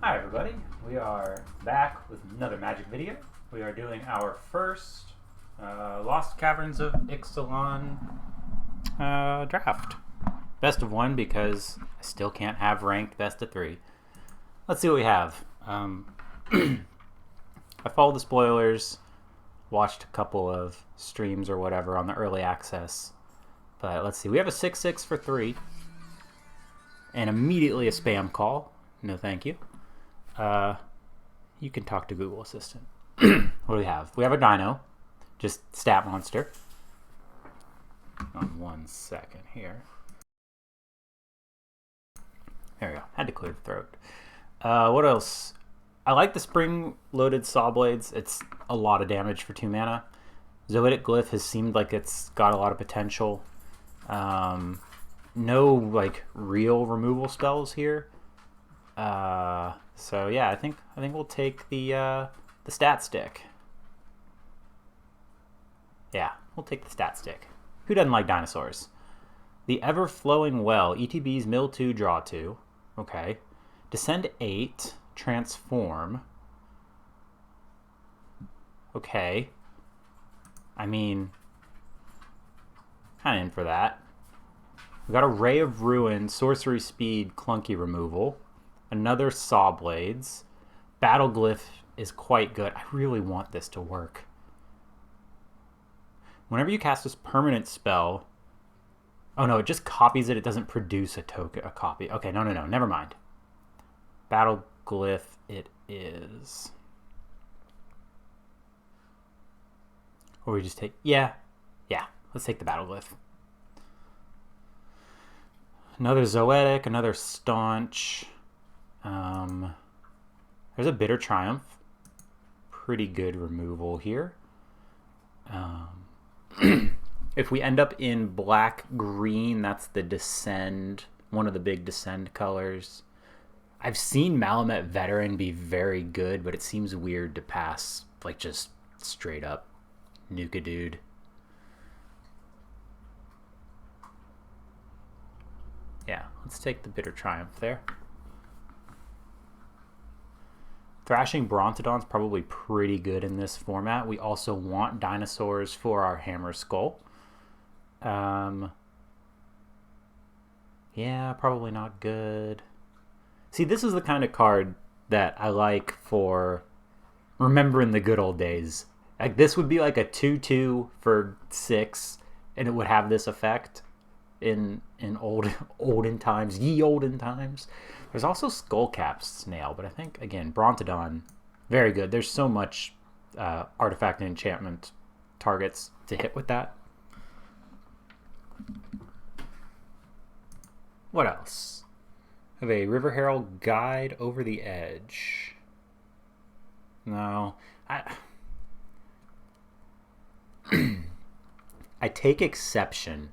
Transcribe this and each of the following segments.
Hi everybody, we are back with another Magic video. We are doing our first Lost Caverns of Ixalan draft. Best of one because I still can't have ranked best of three. Let's see what we have. I followed the spoilers, watched a couple of streams or whatever on the early access. But let's see, we have a 6/6 for 3. And immediately a spam call. No thank you. You can talk to Google Assistant. What do we have? We have a Dino, just stat monster. On 1 second here. There we go. Had to clear the throat. What else? I like the spring-loaded Saw Blades. It's a lot of damage for 2 mana. Zoetic Glyph has seemed like it's got a lot of potential. No like real removal spells here. So yeah, I think we'll take the stat stick. Yeah, we'll take the stat stick. Who doesn't like dinosaurs? The Ever-Flowing Well. ETBs mill 2, draw 2. Okay. Descend 8, transform. Okay. I mean, kind of in for that. We got a Ray of Ruin, sorcery speed, clunky removal. Another Saw Blades. Battle Glyph is quite good. I really want this to work. Whenever you cast this permanent spell... Oh no, it just copies it. It doesn't produce a copy. Okay, no. Never mind. Battle Glyph it is. Or we just take... Yeah. Let's take the Battle Glyph. Another Zoetic, another Staunch. There's a Bitter Triumph. Pretty good removal here. If we end up in black-green, that's the Descend, one of the big Descend colors. I've seen Malamet Veteran be very good, but it seems weird to pass, like, just straight up nuke a dude. Yeah, let's take the Bitter Triumph there. Thrashing Brontodon's probably pretty good in this format. We also want dinosaurs for our Hammer Skull. Yeah, probably not good. See, this is the kind of card that I like for remembering the good old days. Like, this would be like a 2/2 for 6, and it would have this effect in olden times, ye olden times. There's also Skullcap Snail, but I think, again, Brontodon, very good. There's so much artifact and enchantment targets to hit with that. What else? I have a River Herald Guide Over the Edge. No. I take exception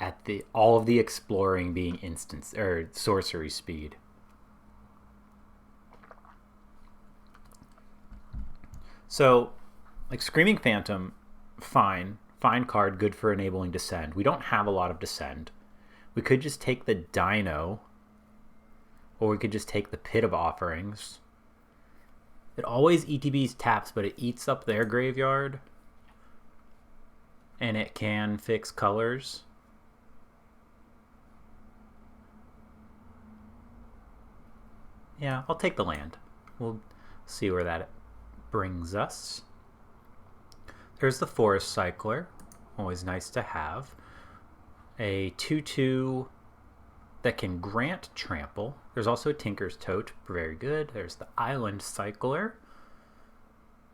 at all of the exploring being instance or sorcery speed. So, like Screaming Phantom, fine card, good for enabling Descend. We don't have a lot of Descend. We could just take the Dino, or we could just take the Pit of Offerings. It always ETBs taps, but it eats up their graveyard, and it can fix colors. Yeah, I'll take the land. We'll see where that brings us. There's the Forest Cycler. Always nice to have. A 2/2 that can grant trample. There's also a Tinker's Tote. Very good. There's the Island Cycler.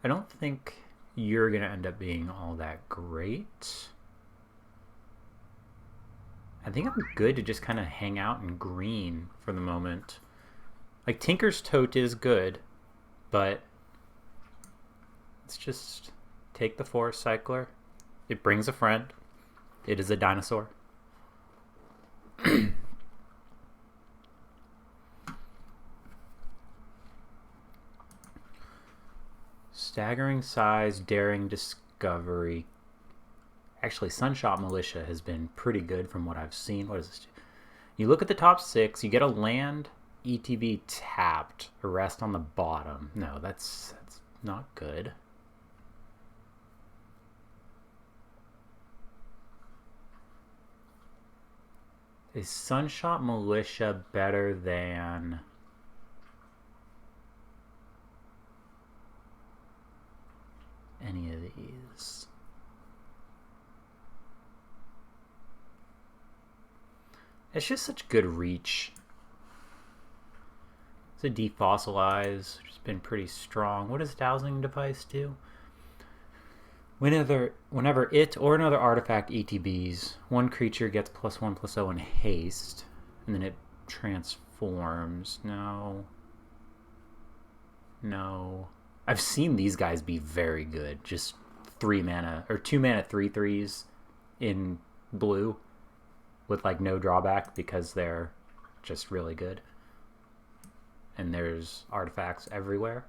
I don't think you're going to end up being all that great. I think I'm good to just kind of hang out in green for the moment. Like, Tinker's Tote is good, but let's just take the Forest Cycler. It brings a friend. It is a dinosaur. Staggering Size, Daring Discovery. Actually, Sunshot Militia has been pretty good from what I've seen. What is this? You look at the top 6, you get a land ETB tapped, arrest on the bottom. No, that's not good. Is Sunshot Militia better than any of these? It's just such good reach. It's a defossilize, which has been pretty strong. What does Dowsing Device do? Whenever it or another artifact ETBs, one creature gets +1/+0 in haste, and then it transforms. No. I've seen these guys be very good. Just 3 mana or 2 mana 3/3s in blue with like no drawback because they're just really good. And there's artifacts everywhere.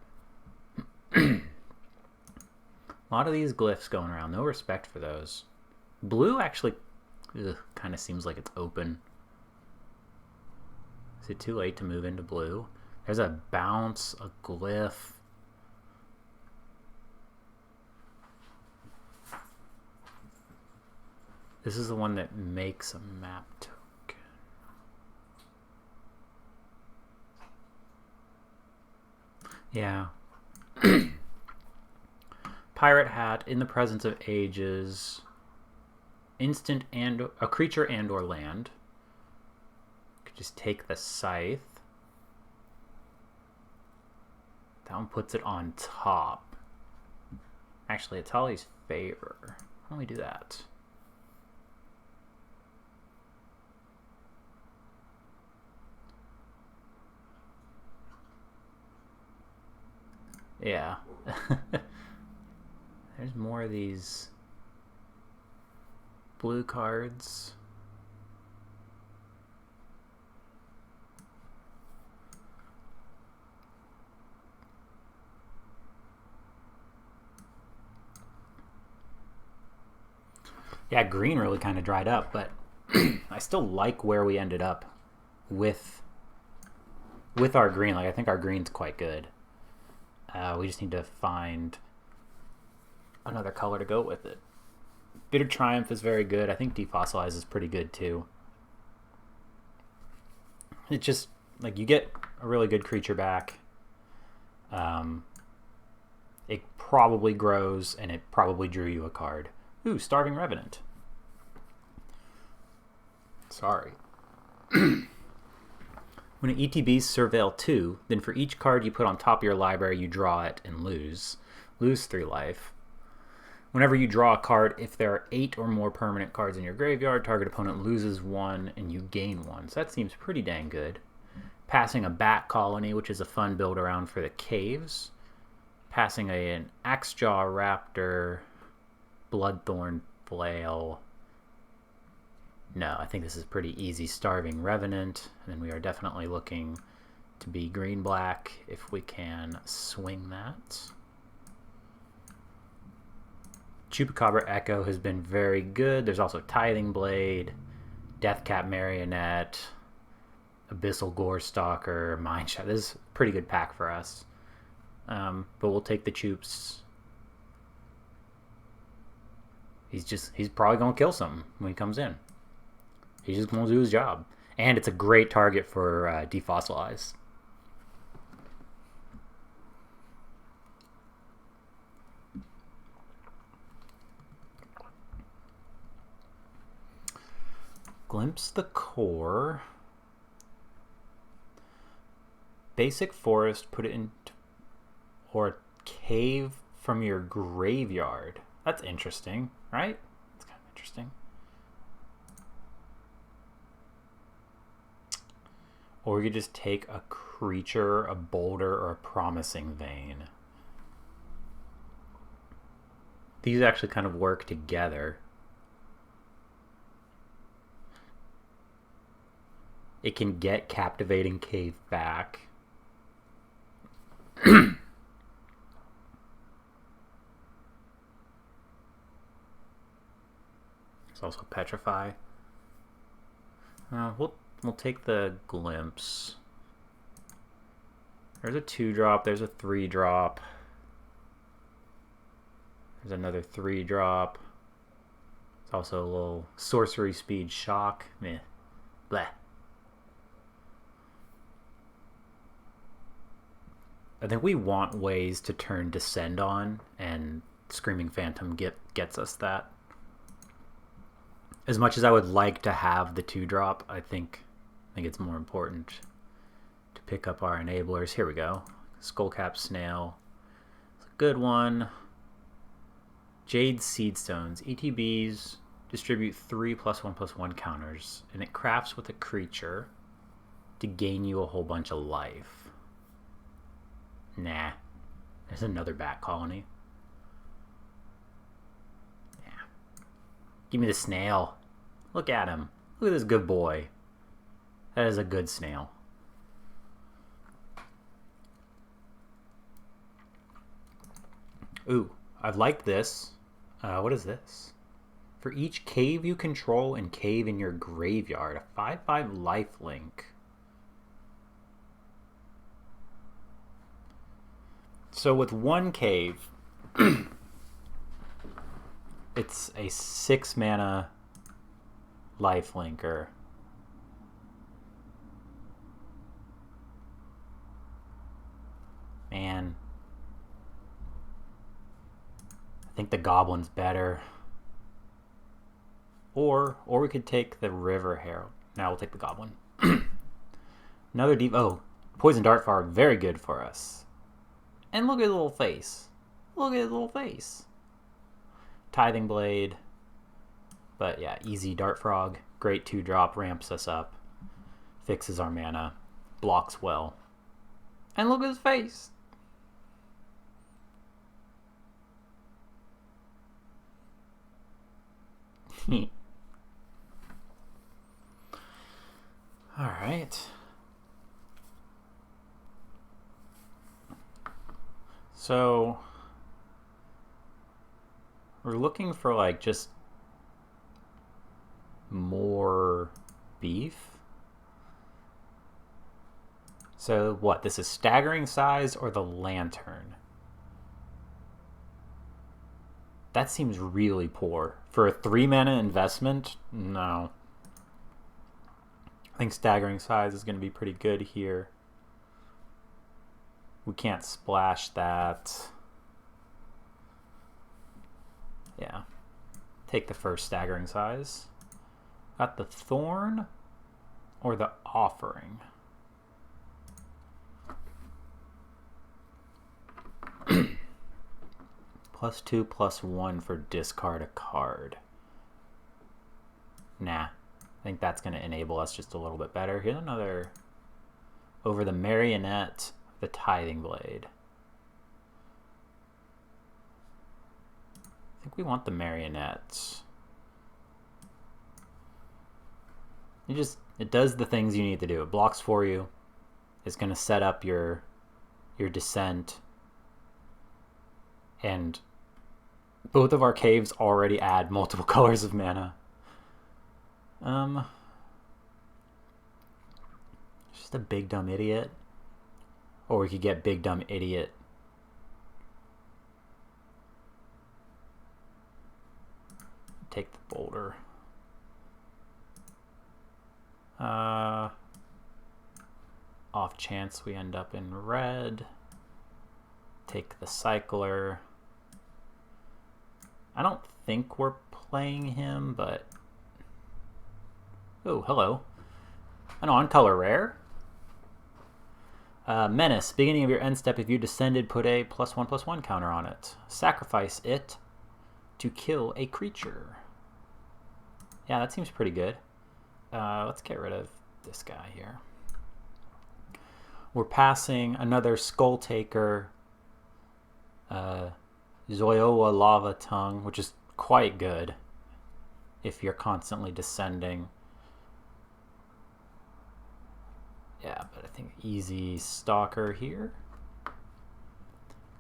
A lot of these glyphs going around. No respect for those. Blue actually kind of seems like it's open. Is it too late to move into blue? There's a bounce, a glyph. This is the one that makes a map token. Yeah. Pirate Hat, in the presence of ages, instant and a creature and or land. Could just take the scythe. That one puts it on top. Actually, it's Holly's favor. Why don't we do that? Yeah. There's more of these blue cards. Yeah, green really kind of dried up, but I still like where we ended up with our green. Like, I think our green's quite good. We just need to find another color to go with it. Bitter Triumph is very good. I think Defossilize is pretty good too. It's just like you get a really good creature back. It probably grows and it probably drew you a card. Ooh, Starving Revenant. Sorry. When an ETBs Surveil 2, then for each card you put on top of your library, you draw it and lose 3 life. Whenever you draw a card, if there are 8 or more permanent cards in your graveyard, target opponent loses 1 and you gain 1. So that seems pretty dang good. Passing a Bat Colony, which is a fun build around for the caves. Passing an Axejaw Raptor, Bloodthorn Flail. No, I think this is pretty easy. Starving Revenant. And then we are definitely looking to be green-black if we can swing that. Chupacabra Echo has been very good. There's also Tithing Blade, Deathcap Marionette, Abyssal Gorestalker, Mineshaft. This is a pretty good pack for us. But we'll take the Chups. He's probably going to kill something when he comes in. He's just going to do his job. And it's a great target for Defossilize. Glimpse the Core. Basic Forest, put it into... Or cave from your graveyard. That's interesting, right? That's kind of interesting. Or you could just take a creature, a boulder, or a promising vein. These actually kind of work together. It can get Captivating Cave back. There's also Petrify. We'll take the Glimpse. There's a 2-drop. There's a 3-drop. There's another 3-drop. It's also a little sorcery speed shock. Meh. Bleh. I think we want ways to turn Descend on, and Screaming Phantom gets us that. As much as I would like to have the 2-drop, I think it's more important to pick up our enablers. Here we go. Skullcap Snail. It's a good one. Jade Seedstones. ETBs distribute 3 +1/+1 counters, and it crafts with a creature to gain you a whole bunch of life. Nah. There's another bat colony. Yeah. Give me the snail. Look at him. Look at this good boy. That is a good snail. Ooh, I like this. What is this? For each cave you control and cave in your graveyard, a 5/5 lifelink. So with one cave, it's a 6-mana lifelinker. Man, I think the Goblin's better. Or we could take the River Herald. Now we'll take the Goblin. Another deep... Oh, Poison Dart Frog, very good for us. And look at his little face. Look at his little face. Tithing Blade. But yeah, easy Dart Frog. Great 2-drop, ramps us up. Fixes our mana. Blocks well. And look at his face. Alright. So we're looking for like just more beef. So what? This is Staggering Size or the Lantern? That seems really poor. For a 3-mana investment? No. I think Staggering Size is going to be pretty good here. We can't splash that. Yeah. Take the first Staggering Size. Got the Thorn or the Offering? +2/+1 for discard a card. Nah. I think that's going to enable us just a little bit better. Here's another over the Marionette. The Tithing Blade. I think we want the Marionettes. It does the things you need to do. It blocks for you. It's going to set up your Descent. And both of our caves already add multiple colors of mana. Just a big dumb idiot. Or we could get Big Dumb Idiot. Take the boulder. Off chance we end up in red. Take the Cycler. I don't think we're playing him, but... Oh, hello. An on-color rare. Menace. Beginning of your end step, if you descended, put a +1/+1 counter on it. Sacrifice it to kill a creature. Yeah, that seems pretty good. Let's get rid of this guy here. We're passing another Skull Taker, Zoyoa Lava Tongue, which is quite good if you're constantly descending. Yeah, but I think easy Stalker here.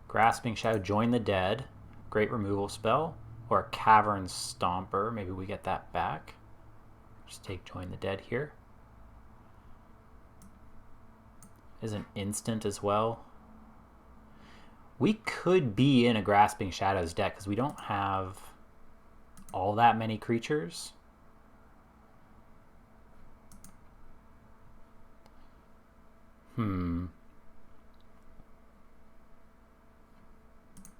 Grasping Shadow, Join the Dead. Great removal spell. Or a Caverns Stomper. Maybe we get that back. Just take Join the Dead here. is an instant as well. We could be in a Grasping Shadows deck because we don't have all that many creatures.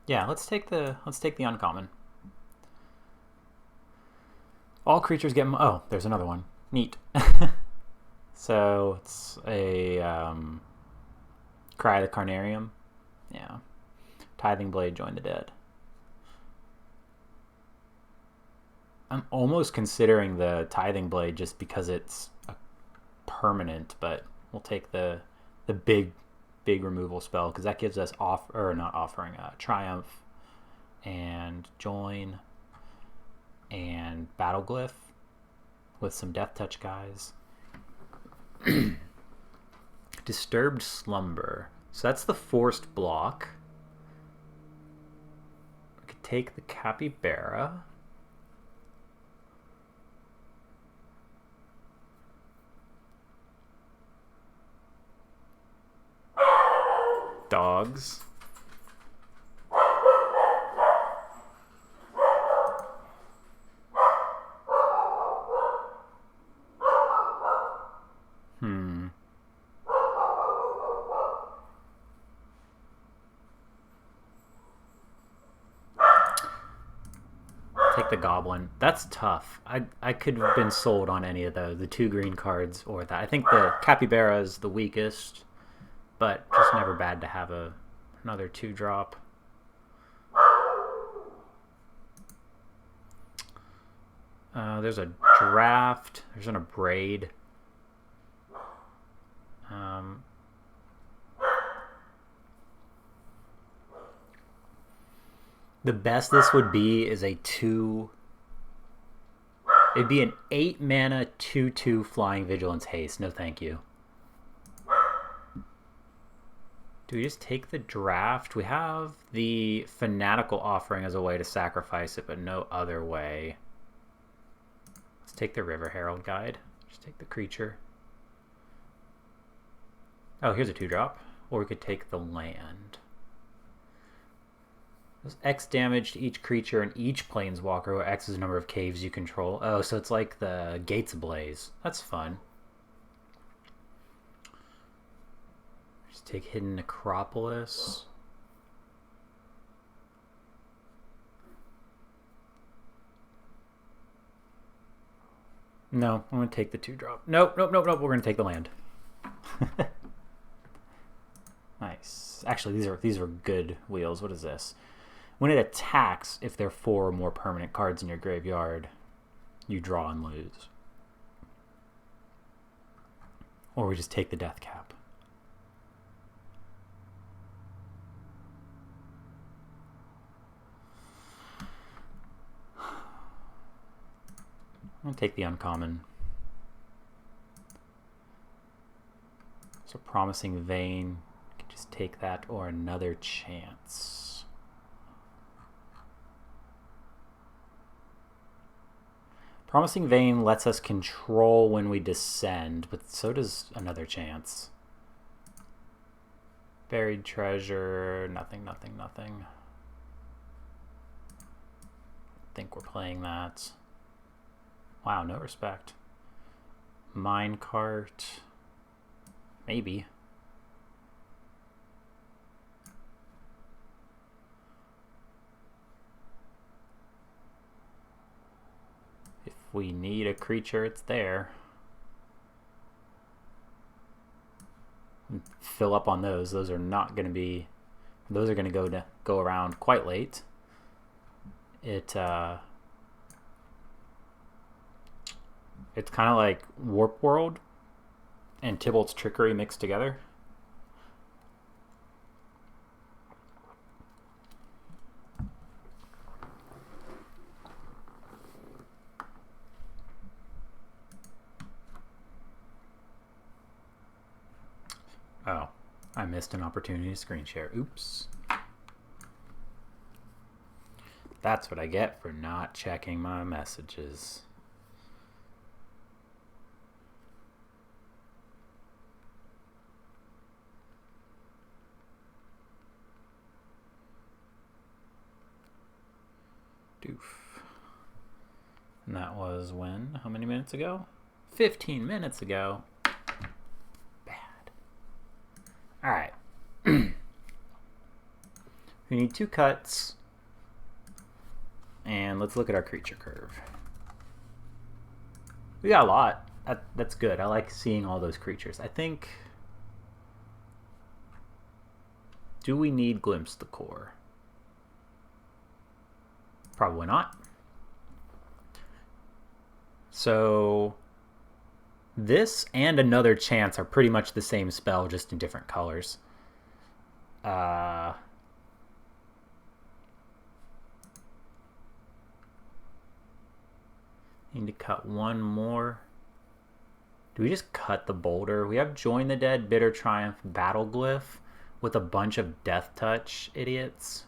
Yeah, let's take the uncommon. All creatures get... Oh, there's another one. Neat. So it's a Cry of the Carnarium. Yeah. Tithing Blade, Join the Dead. I'm almost considering the Tithing Blade just because it's a permanent, but we'll take the big removal spell because that gives us Triumph and Join and Battle Glyph with some Death Touch guys. Disturbed Slumber. So that's the forced block. We could take the Capybara. Dogs. Take the Goblin. That's tough. I could have been sold on any of those, the 2 green cards or that. I think the Capybara is the weakest, but just never bad to have another 2-drop. There's a Draft. There's an Abrade. The best this would be is a 2... It'd be an 8 mana 2/2 Flying Vigilance Haste. No thank you. Do we just take the Draft? We have the Fanatical Offering as a way to sacrifice it, but no other way. Let's take the River Herald Guide. Just take the creature. Oh, here's a 2-drop. Or we could take the land. There's X damage to each creature and each planeswalker, where X is the number of caves you control. Oh, so it's like the Gates Ablaze. That's fun. Just take Hidden Necropolis. No, I'm going to take the 2-drop. Nope. We're going to take the land. Nice. Actually, these are good wheels. What is this? When it attacks, if there are 4 or more permanent cards in your graveyard, you draw and lose. Or we just take the Death Cap. I'm going to take the uncommon. So Promising Vein. I can just take that or Another Chance. Promising Vein lets us control when we descend, but so does Another Chance. Buried Treasure, nothing. I think we're playing that. Wow, no respect. Minecart, maybe. If we need a creature, it's there. Fill up on those. Those are not going to be... Those are going to go around quite late. It's kind of like Warp World and Tybalt's Trickery mixed together. Oh, I missed an opportunity to screen share. Oops. That's what I get for not checking my messages. Doof. And that was when? How many minutes ago? 15 minutes ago. Bad. Alright. We need 2 cuts. And let's look at our creature curve. We got a lot. That's good. I like seeing all those creatures. I think... Do we need Glimpse the Core? Probably not. So this and Another Chance are pretty much the same spell, just in different colors. Need to cut one more. Do we just cut the Boulder? We have Join the Dead, Bitter Triumph, Battle Glyph with a bunch of Death Touch idiots.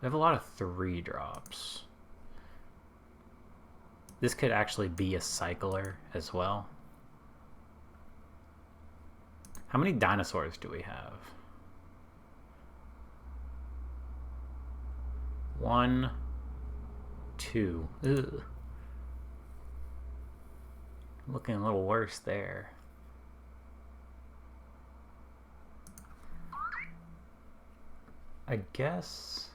We have a lot of 3-drops. This could actually be a cycler as well. How many dinosaurs do we have? 1, 2. Ugh. Looking a little worse there. I guess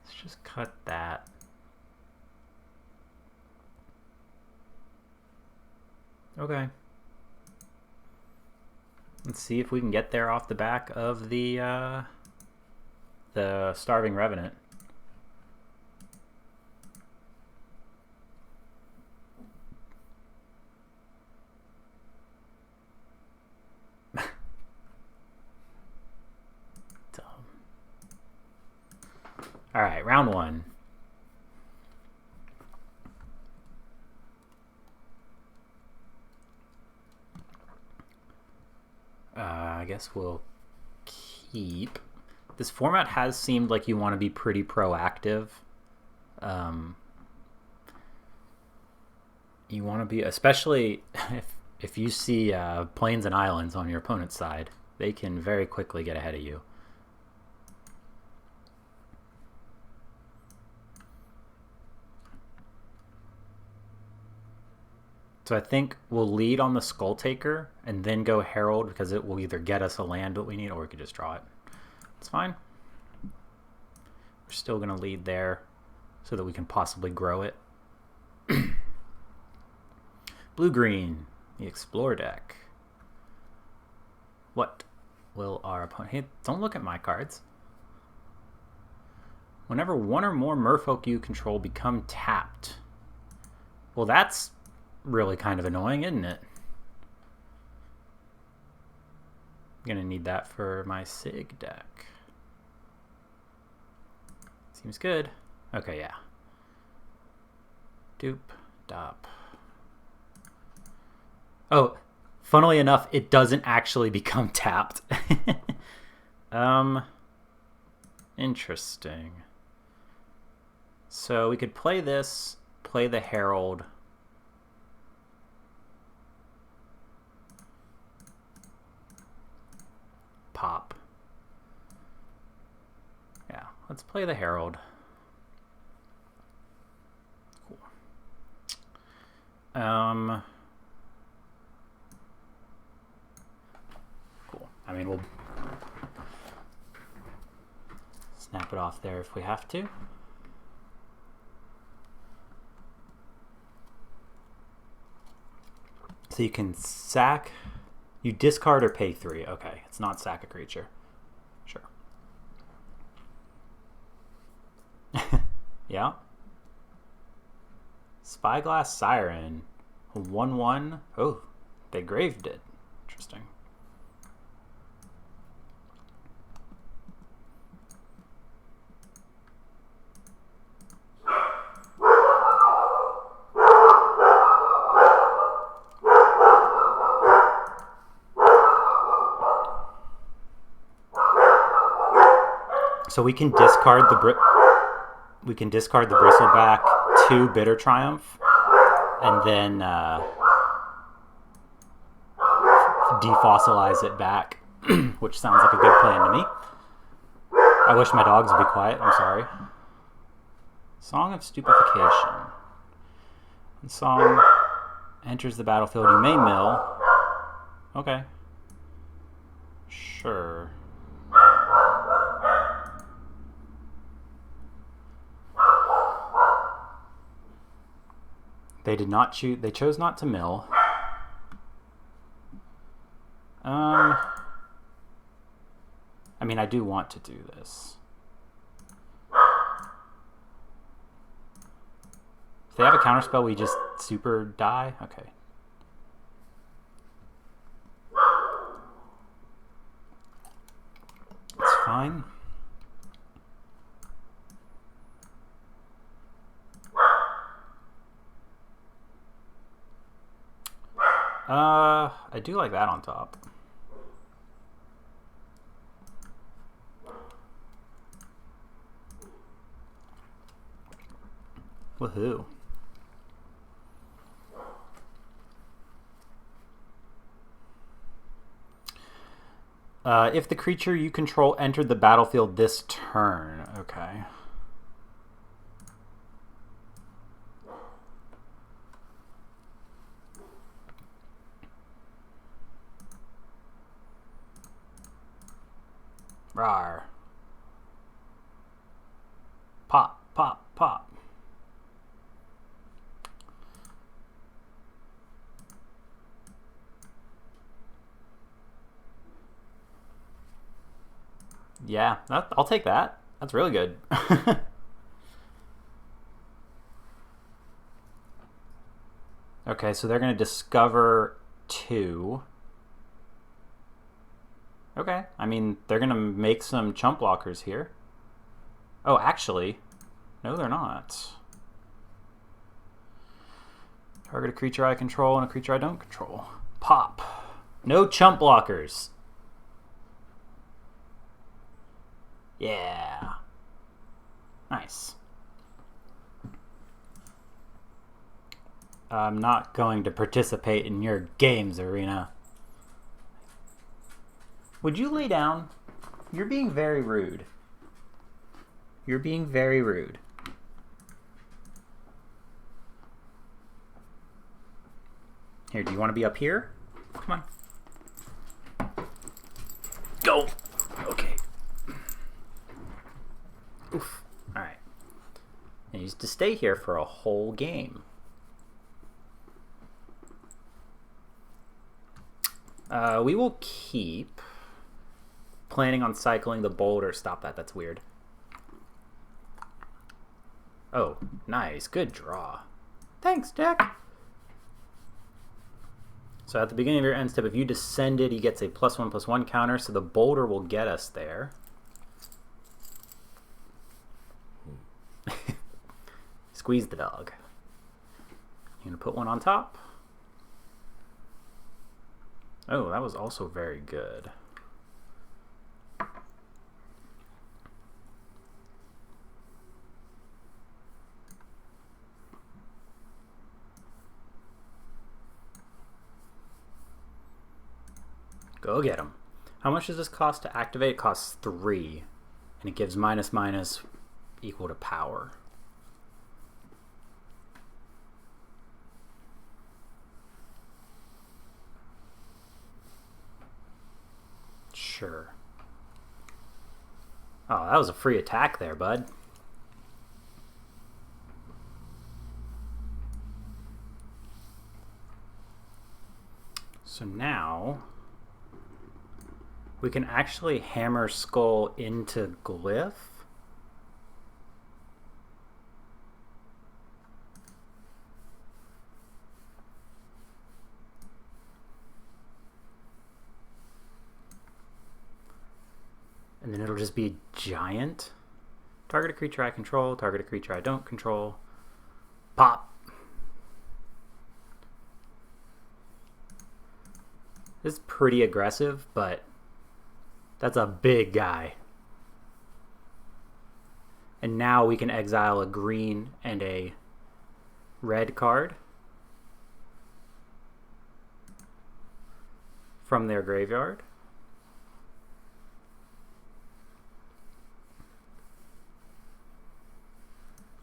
let's just cut that. Okay. Let's see if we can get there off the back of the Starving Revenant. All right, round 1. I guess we'll keep. This format has seemed like you want to be pretty proactive. You want to be, especially if you see plains and islands on your opponent's side, they can very quickly get ahead of you. So I think we'll lead on the Skull Taker and then go Herald because it will either get us a land that we need or we could just draw it. It's fine. We're still going to lead there so that we can possibly grow it. Blue-green, the Explore deck. What will our opponent... Hey, don't look at my cards. Whenever one or more merfolk you control become tapped. Well, that's really kind of annoying, isn't it? I'm gonna need that for my Sig deck. Seems good. Okay, yeah. Doop, dop. Oh, funnily enough, it doesn't actually become tapped. Interesting. So we could play this, play the Herald. Pop. Yeah, let's play the Herald. Cool. Cool. I mean, we'll snap it off there if we have to. So you can sack... You discard or pay 3. Okay, it's not sack a creature. Sure. Yeah. Spyglass Siren. 1/1. Oh, they graved it. Interesting. So we can discard the Bristleback to Bitter Triumph, and then defossilize it back which sounds like a good plan to me. I wish my dogs would be quiet. I'm sorry. Song of Stupefaction. When song enters the battlefield, you may mill. Okay. Sure. They did not choose. They chose not to mill. I mean, I do want to do this. If they have a counterspell, we just super die? Okay. It's fine. I do like that on top. Woohoo. If the creature you control entered the battlefield this turn. Okay. Rawr. Pop, pop, pop. Yeah, I'll take that. That's really good. Okay, so they're going to discover 2. Okay, I mean, they're going to make some chump blockers here. Oh, actually, no, they're not. Target a creature I control and a creature I don't control. Pop. No chump blockers. Yeah. Nice. I'm not going to participate in your games, Arena. Would you lay down? You're being very rude. You're being very rude. Here, do you want to be up here? Come on. Go! Okay. Oof. Alright. He needs to stay here for a whole game. We will keep planning on cycling the boulder. Stop that. That's weird. Oh, nice. Good draw. Thanks, Jack. So at the beginning of your end step, if you descended, he gets a +1/+1 counter, so the boulder will get us there. Squeeze the dog. You're going to put one on top. Oh, that was also very good. Go get him. How much does this cost to activate? It costs 3. And it gives --= equal to power. Sure. Oh, that was a free attack there, bud. So now we can actually hammer Skull into Glyph. And then it'll just be giant. Target a creature I control, target a creature I don't control. Pop. This is pretty aggressive, but that's a big guy. And now we can exile a green and a red card from their graveyard.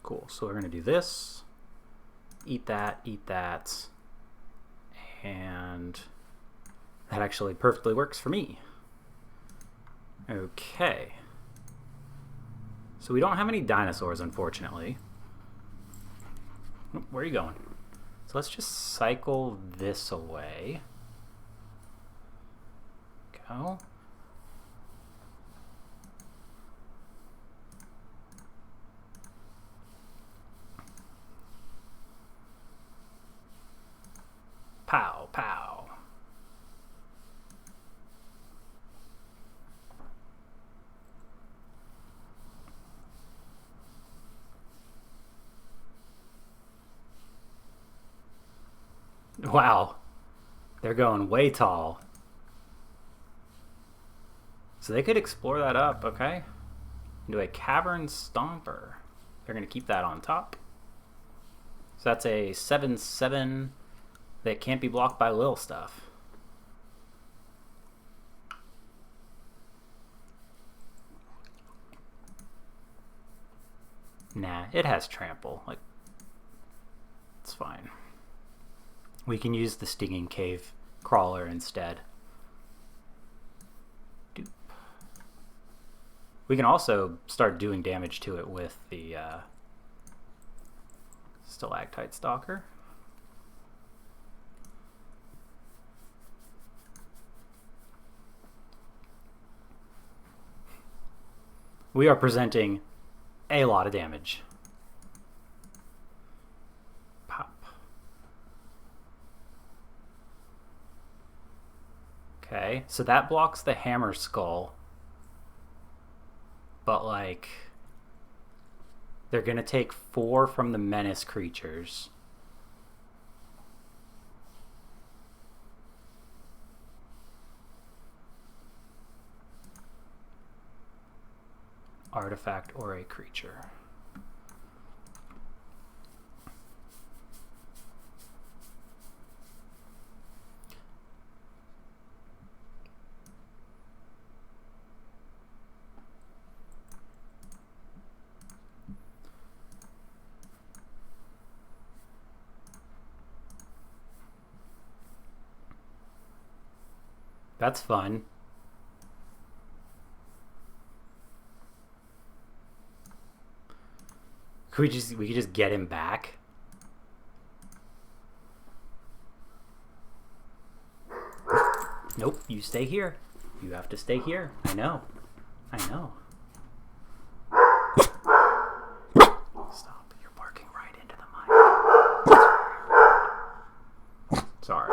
Cool. So we're going to do this. Eat that, and that actually perfectly works for me. Okay. So we don't have any dinosaurs, unfortunately. Where are you going? So let's just cycle this away. Go. Pow, pow. Wow. They're going way tall. So they could explore that up, okay? Do a Caverns Stomper. They're going to keep that on top. So that's a 7/7 that can't be blocked by little stuff. Nah, it has trample. Like, it's fine. We can use the Stinging Cave Crawler instead. Doop. We can also start doing damage to it with the Stalactite Stalker. We are presenting a lot of damage. Pop. Okay, so that blocks the Hammer Skull. But, like, they're going to take 4 from the Menace creatures. Artifact or a creature. That's fun. We could just get him back. Nope, you stay here. You have to stay here. I know. I know. Stop. You're barking right into the mic. Sorry.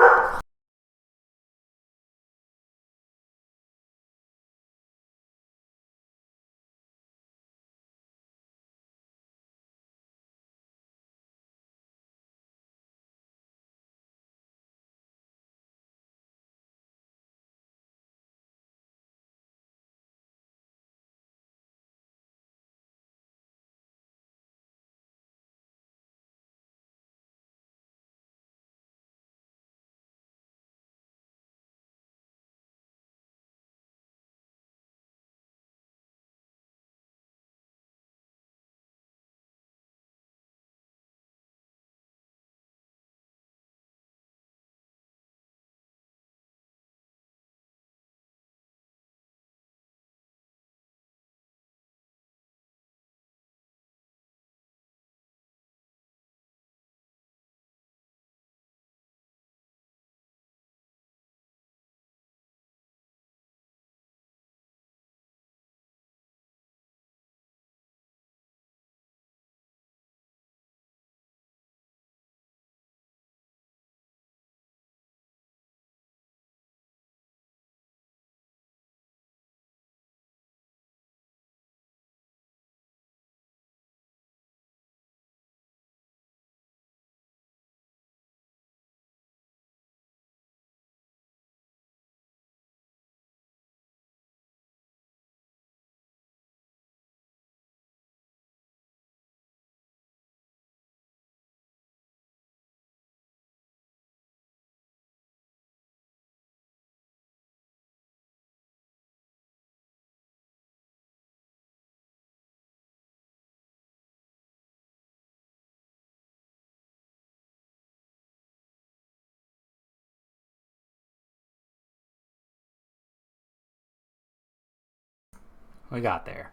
We got there.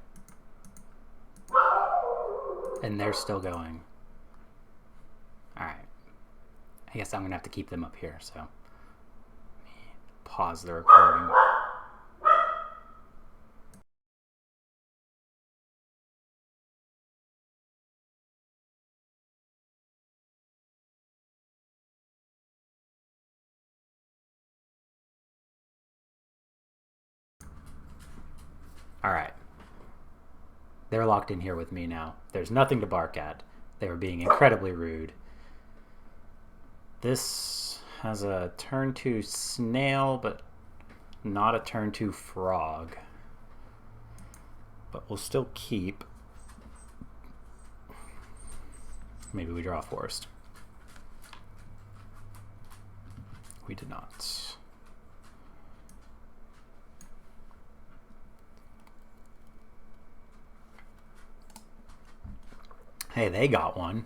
And they're still going. Alright. I guess I'm going to have to keep them up here, so let me pause the recording. Alright. They're locked in here with me now. There's nothing to bark at. They were being incredibly rude. This has a turn 2 snail, but not a turn 2 frog. But we'll still keep. Maybe we draw forest. We did not. Hey, they got one.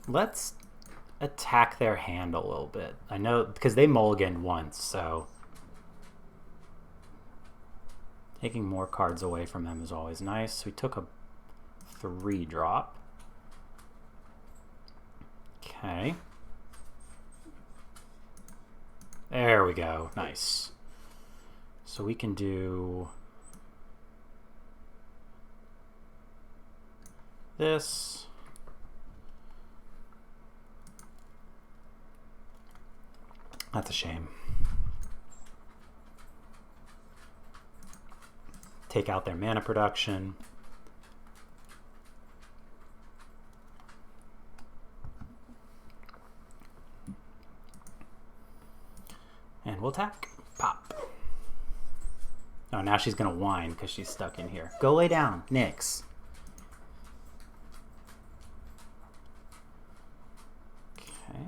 Let's attack their hand a little bit. I know, because they mulliganed once, so taking more cards away from them is always nice. We took a 3-drop. Okay. There we go. Nice. So we can do this. That's a shame. Take out their mana production. And we'll attack. Pop. Oh, now she's going to whine because she's stuck in here. Go lay down, Nyx. Okay.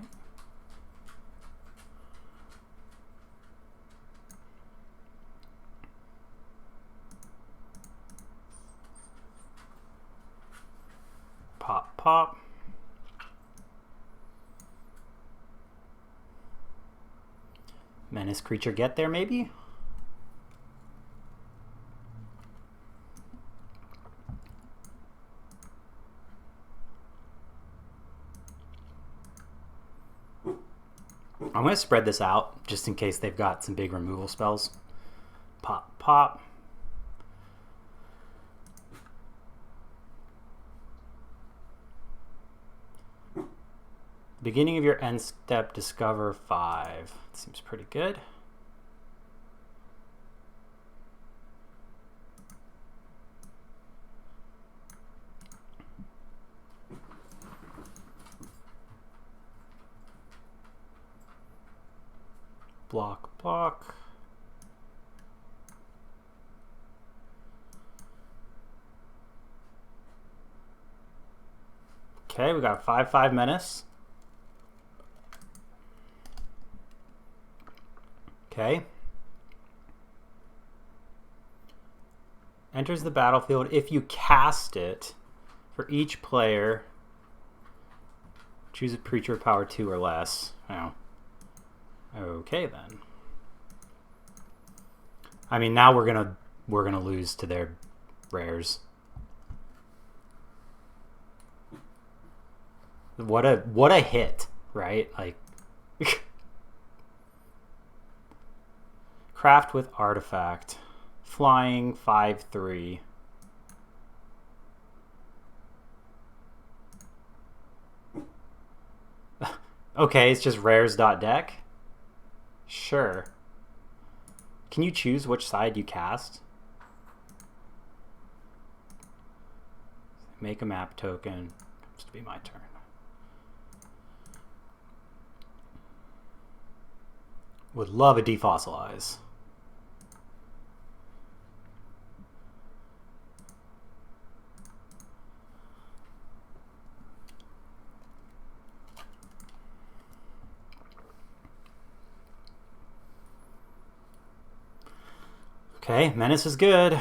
Pop, pop. Menace creature get there, maybe? I'm going to spread this out just in case they've got some big removal spells. Pop, pop. Beginning of your end step, discover 5. Seems pretty good. Block, block. Okay, we got a 5/5 menace. Okay. Enters the battlefield. If you cast it, for each player, choose a creature power 2 or less. Oh. Okay then. I mean, now we're gonna lose to their rares. What a hit, right? Like craft with artifact. Flying 5/3. Okay, it's just rares.deck. Sure. Can you choose which side you cast? Make a map token. Comes to be my turn. Would love a defossilize. Okay, menace is good.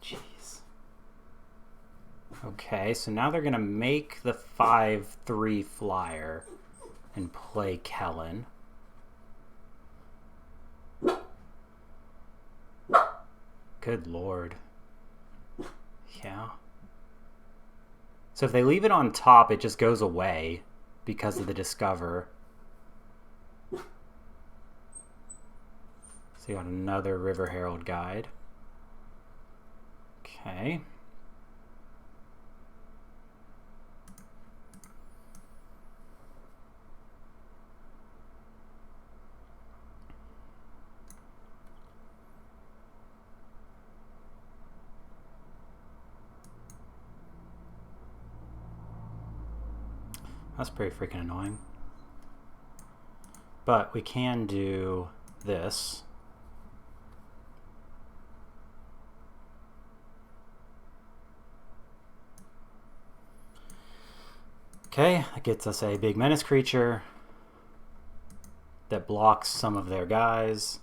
Jeez. Okay, so now they're going to make the 5/3 flyer and play Kellen. Good lord. Yeah. So if they leave it on top, it just goes away because of the discover. So you got another River Herald guide. Okay. That's pretty freaking annoying. But we can do this. Okay, that gets us a big menace creature that blocks some of their guys.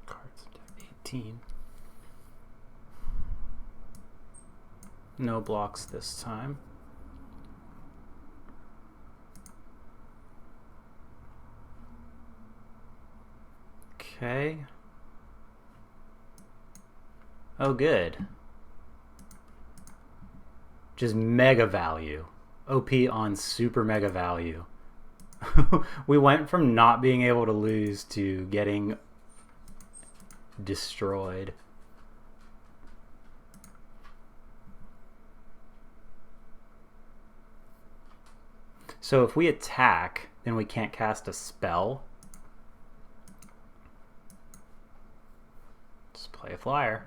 Cards 18. No blocks this time. Okay. Oh, good. Just mega value. OP on super mega value. We went from not being able to lose to getting destroyed. So if we attack, then we can't cast a spell. Just play a flyer.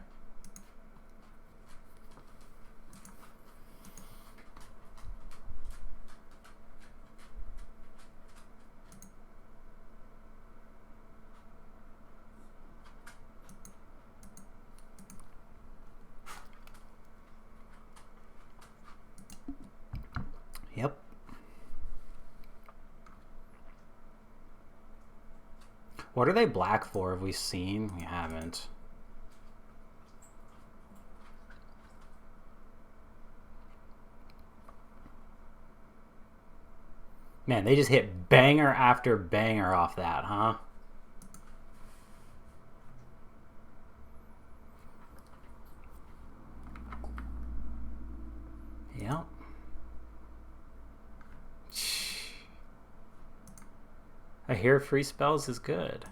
Yep. What are they black for? Have we seen? We haven't. Man, they just hit banger after banger off that, huh? Yep. I hear free spells is good.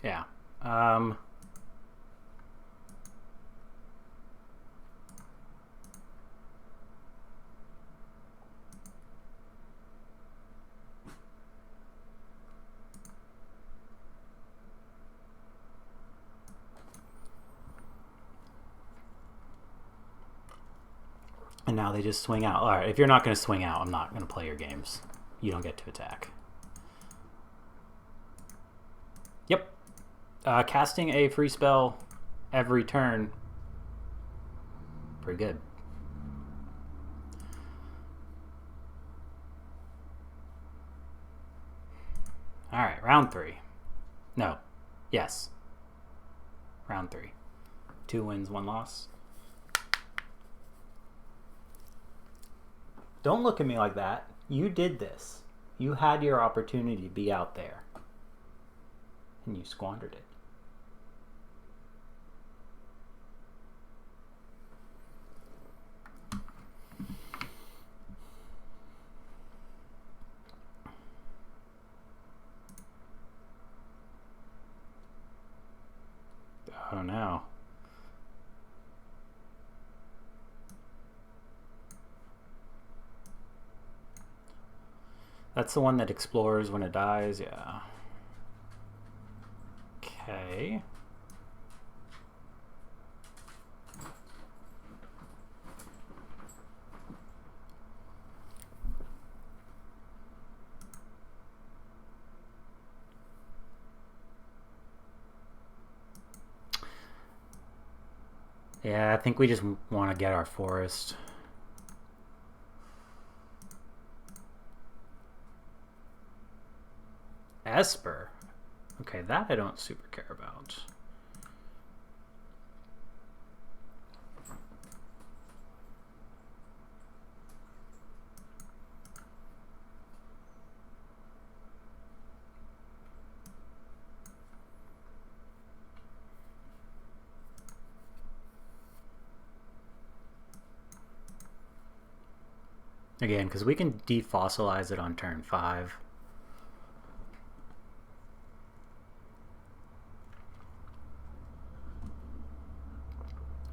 Yeah. And now they just swing out. All right, if you're not going to swing out, I'm not going to play your games. You don't get to attack. Yep. Casting a free spell every turn. Pretty good. All right, round 3. No. Yes. Round 3. 2 wins, 1 loss. Don't look at me like that. You did this. You had your opportunity to be out there. And you squandered it. Oh no. That's the one that explores when it dies, yeah. Okay. Yeah, I think we just want to get our forest. Esper. Okay, that I don't super care about. Again, because we can defossilize it on turn 5.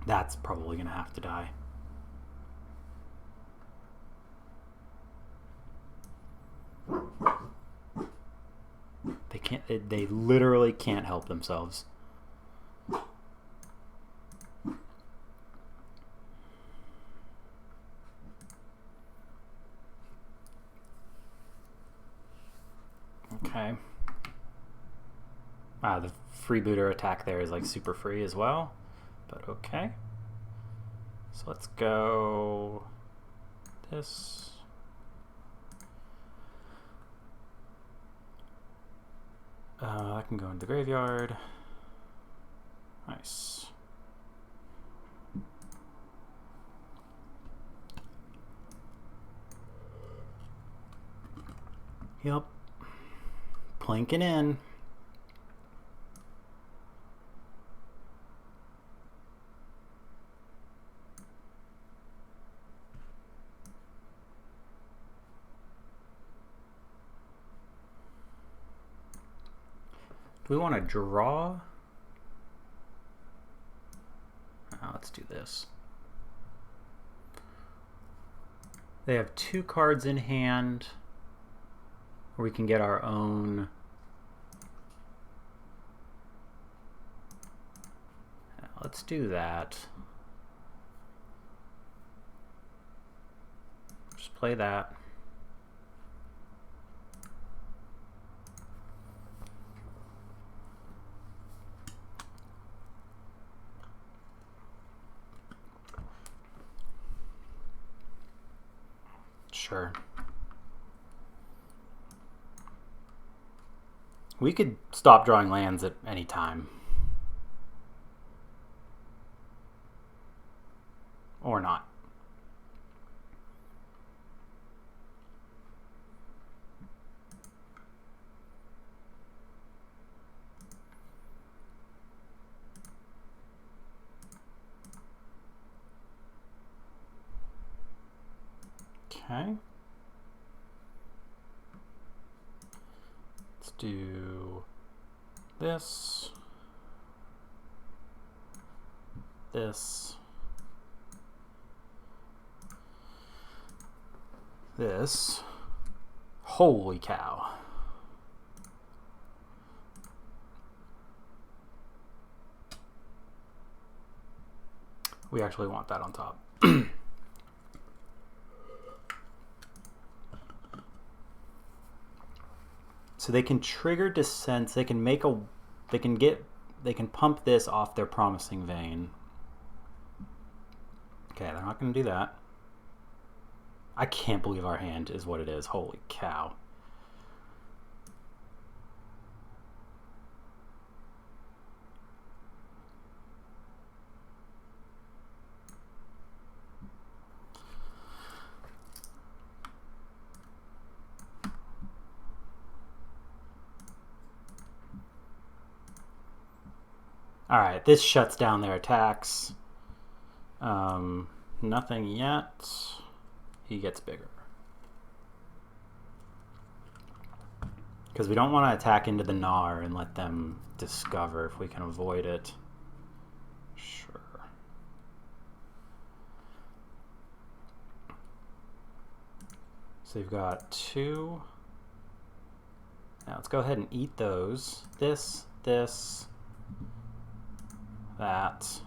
That's probably going to have to die. They can't. They literally can't help themselves. Okay. The freebooter attack there is like super free as well, but okay. So let's go this. I can go into the graveyard. Nice. Yep. Planking in. Do we want to draw? Let's do this. They have 2 cards in hand, or we can get our own. Let's do that. Just play that. Sure. We could stop drawing lands at any time. Or not. Okay. Let's do this. This. This. Holy cow. We actually want that on top. So they can trigger Descents. They can make a. They can pump this off their Promising Vein. Okay, they're not going to do that. I can't believe our hand is what it is. Holy cow. Alright, this shuts down their attacks. Nothing yet. He gets bigger. Because we don't want to attack into the Gnar and let them discover if we can avoid it. Sure. So you've got 2. Now let's go ahead and eat those. This, that.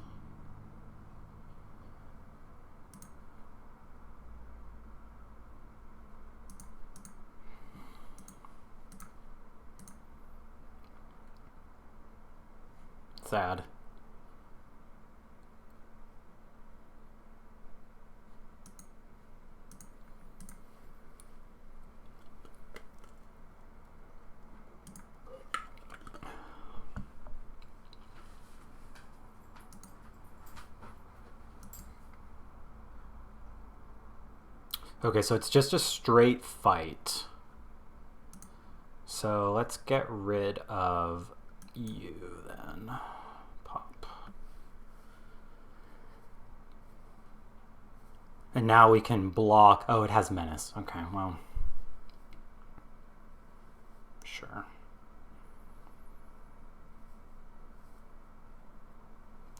Sad. Okay, so it's just a straight fight. So let's get rid of you then. Pop. And now we can block. Oh, it has menace. Okay, well. Sure.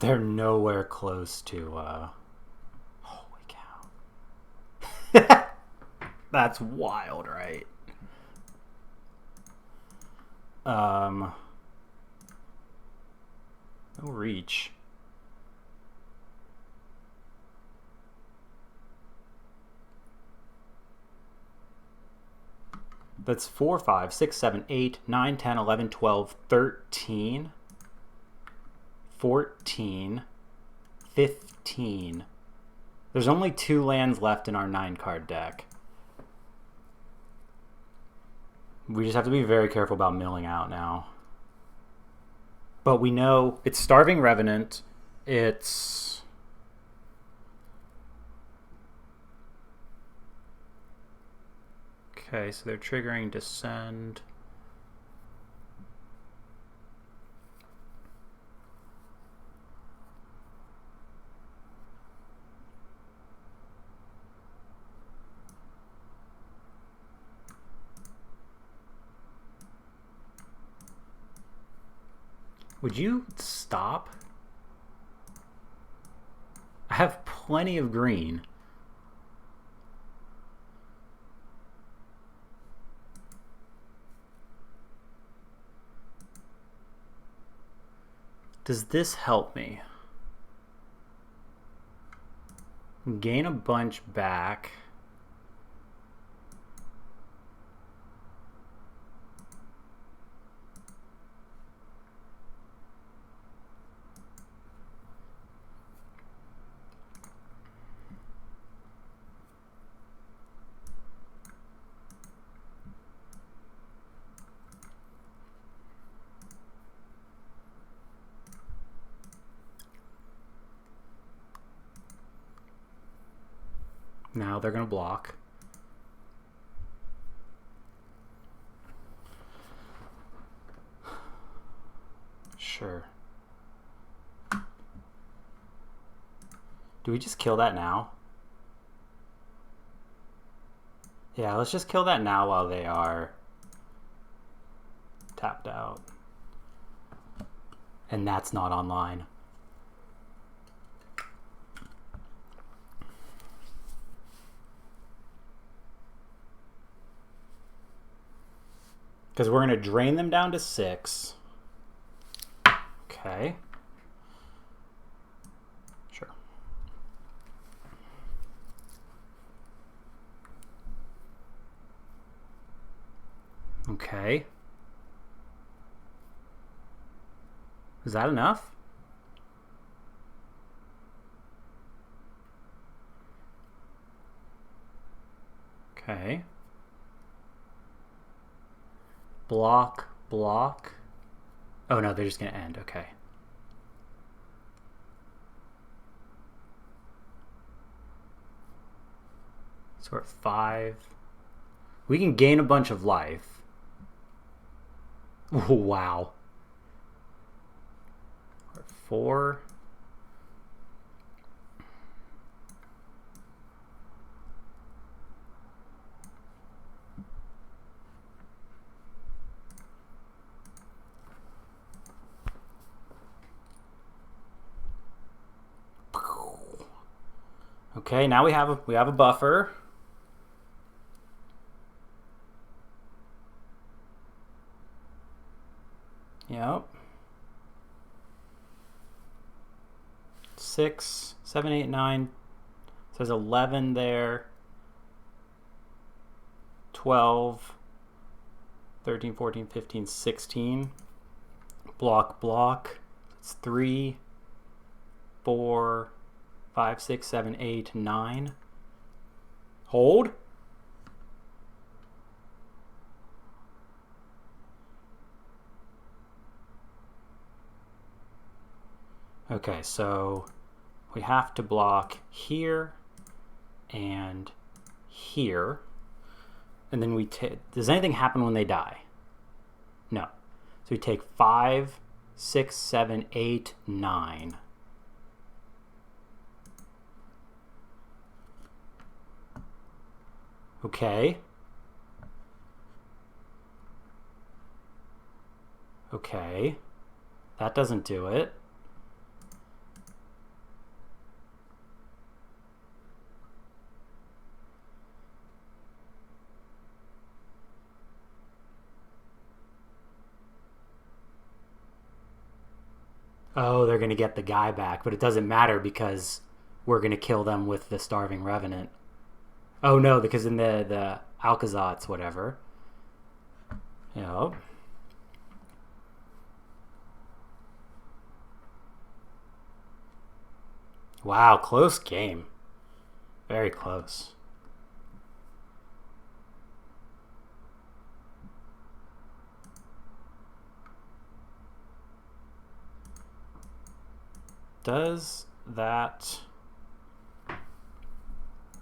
They're nowhere close to, holy cow. That's wild, right? No reach. That's 4, 5, 6, 7, 8, 9, 10, 11, 12, 13, 14, 15. There's only 2 lands left in our 9-card deck. We just have to be very careful about milling out now. But we know it's Starving Revenant. It's... Okay, so they're triggering Descend. Would you stop? I have plenty of green. Does this help me? Gain a bunch back. Now they're going to block. Sure. Do we just kill that now? Yeah, let's just kill that now while they are tapped out. And that's not online. Because we're going to drain them down to 6. Okay. Sure. Okay. Is that enough? Okay. Block, block. Oh no, they're just going to end. Okay. So we're at 5. We can gain a bunch of life. Wow. We're at 4. Okay, now we have a buffer. Yep. 6, 7, 8, 9. So there's 11 there. 12, 13, 14, 15, 16. Block, block. It's 3, 4, 5, 6, 7, 8, 9. Hold. Okay, so we have to block here and here. And then we take... Does anything happen when they die? No. So we take 5, 6, 7, 8, 9. Okay. Okay. That doesn't do it. Oh, they're going to get the guy back, but it doesn't matter because we're going to kill them with the Starving Revenant. Oh, no, because in the Alcazats, whatever. Yep. Wow, close game. Very close. Does that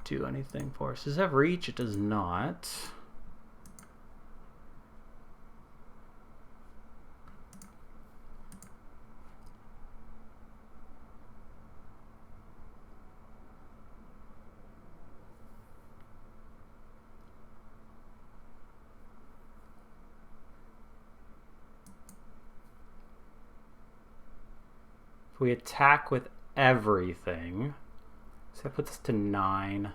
do anything for us? Does it have reach? It does not. If we attack with everything, so that puts us to 9.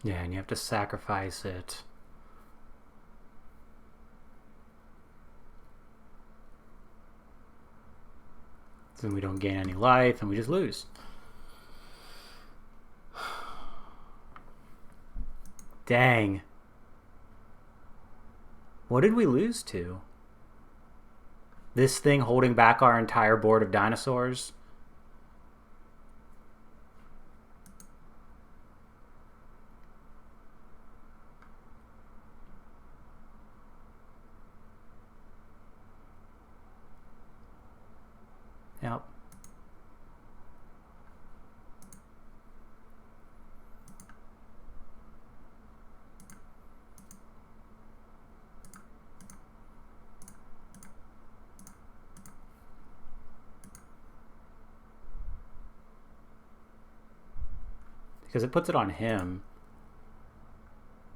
Yeah, and you have to sacrifice it. Then we don't gain any life and we just lose. Dang. What did we lose to? This thing holding back our entire board of dinosaurs? Yep. Because it puts it on him.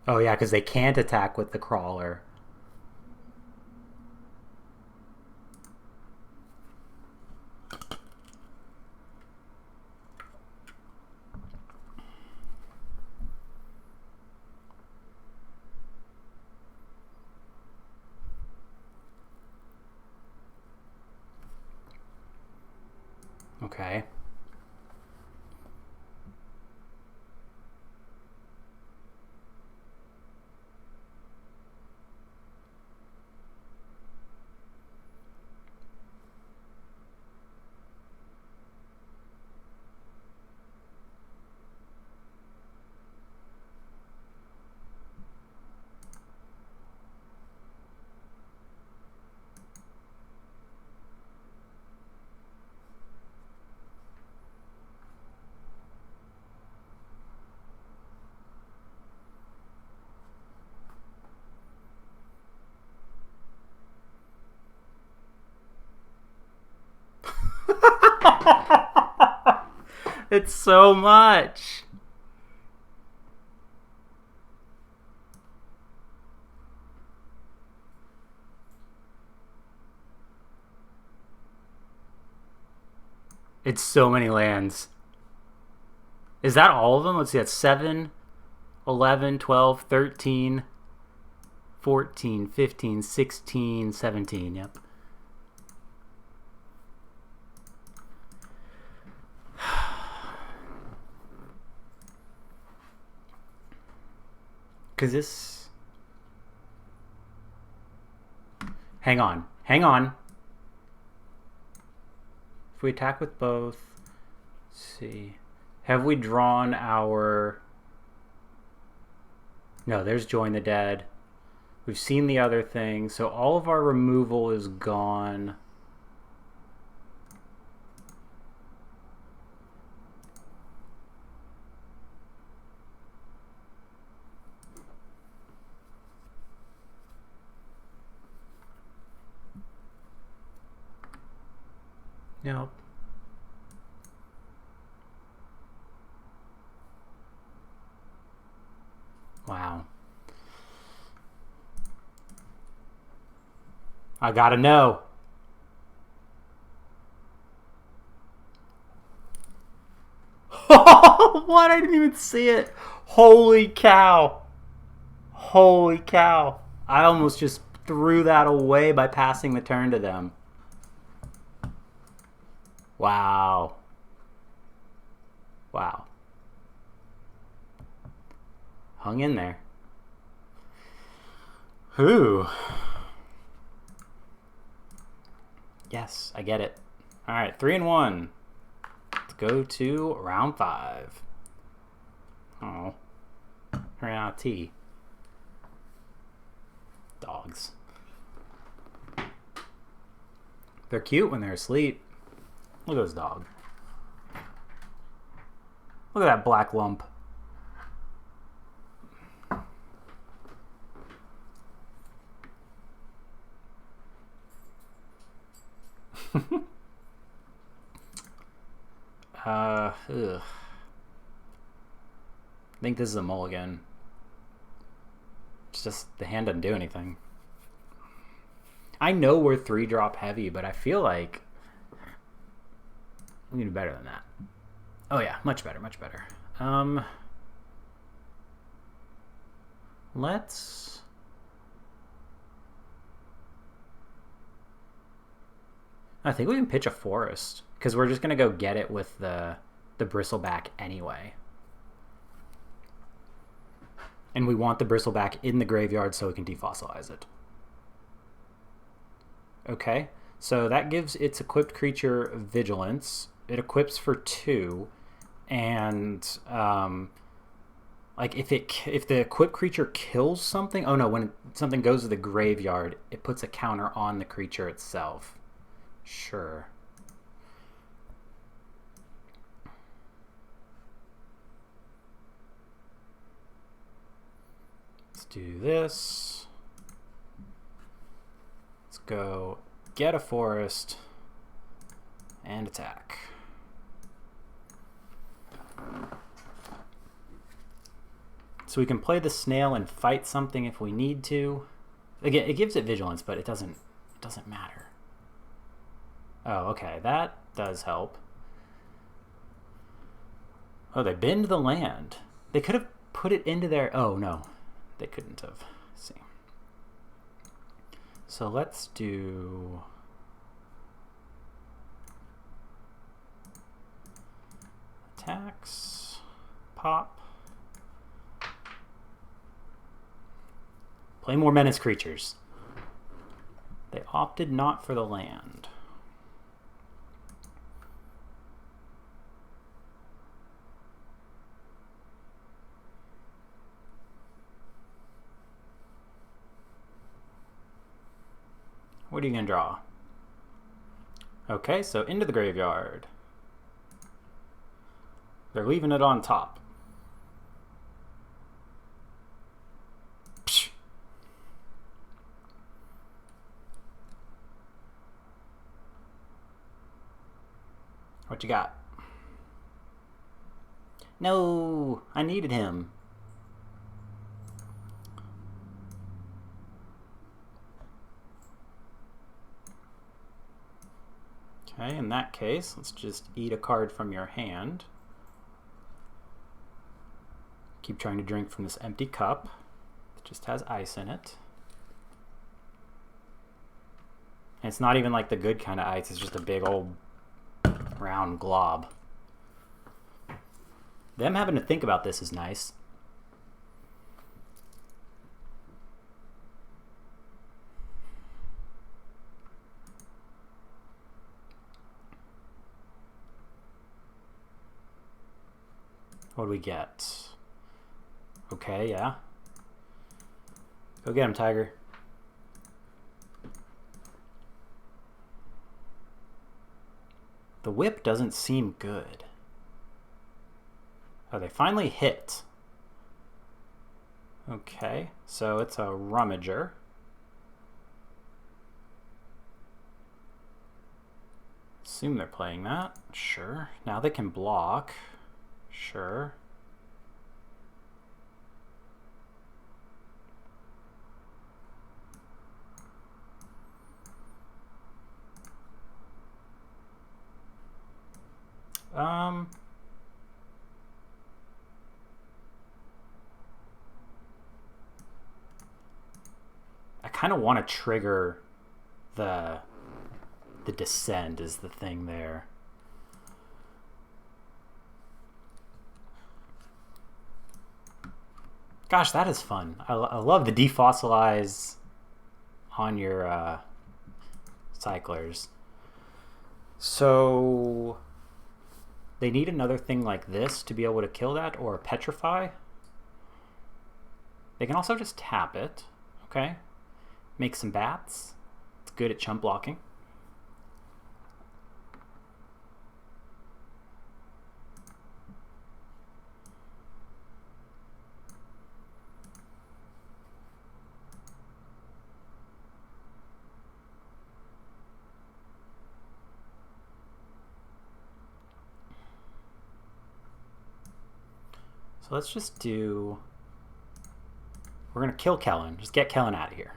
Oh yeah, because they can't attack with the crawler. Okay. It's so much. It's so many lands. Is that all of them? Let's see, that's 7, 11, 12, 13, 14, 15, 16, 17. Yep. Because this... Hang on. Hang on. If we attack with both, let's see. Have we drawn our... No, there's Join the Dead. We've seen the other thing, so all of our removal is gone. Nope. Wow. I gotta know. What? I didn't even see it. Holy cow. Holy cow. I almost just threw that away by passing the turn to them. Wow. Wow. Hung in there. Whew. Yes, I get it. All right, 3-1. Let's go to round 5. Oh, ran out of tea. Dogs. They're cute when they're asleep. Look at this dog. Look at that black lump. Ugh. I think this is a mulligan. It's just the hand doesn't do anything. I know we're 3-drop heavy, but I feel like we can do better than that. Oh yeah, much better, much better. Let's... I think we can pitch a forest, because we're just going to go get it with the bristleback anyway. And we want the bristleback in the graveyard so we can defossilize it. Okay, so that gives its equipped creature vigilance. It equips for 2, and like if the equipped creature kills something, oh no, when something goes to the graveyard, it puts a counter on the creature itself. Sure. Let's do this. Let's go get a forest and attack. So we can play the snail and fight something if we need to. Again, it gives it vigilance, but it doesn't matter. Oh, okay, that does help. Oh, they bend the land. They could have put it into their... Oh, no. They couldn't have. Let's see. So let's do... Attacks. Pop. Play more menace creatures. They opted not for the land. What are you going to draw? Okay, so into the graveyard. They're leaving it on top. Psh. What you got? No, I needed him. Okay, in that case, let's just eat a card from your hand. Keep trying to drink from this empty cup. It just has ice in it. And it's not even like the good kind of ice, it's just a big old round glob. Them having to think about this is nice. What do we get? Okay, yeah. Go get him, Tiger. The whip doesn't seem good. Oh, they finally hit. Okay, so it's a rummager. Assume they're playing that. Sure. Now they can block. Sure. I kind of want to trigger the descend is the thing there. Gosh, that is fun. I love the defossilize on your cyclers. So they need another thing like this to be able to kill that, or petrify. They can also just tap it. Okay. Make some bats. It's good at chump blocking. So let's just do... We're going to kill Kellen. Just get Kellen out of here.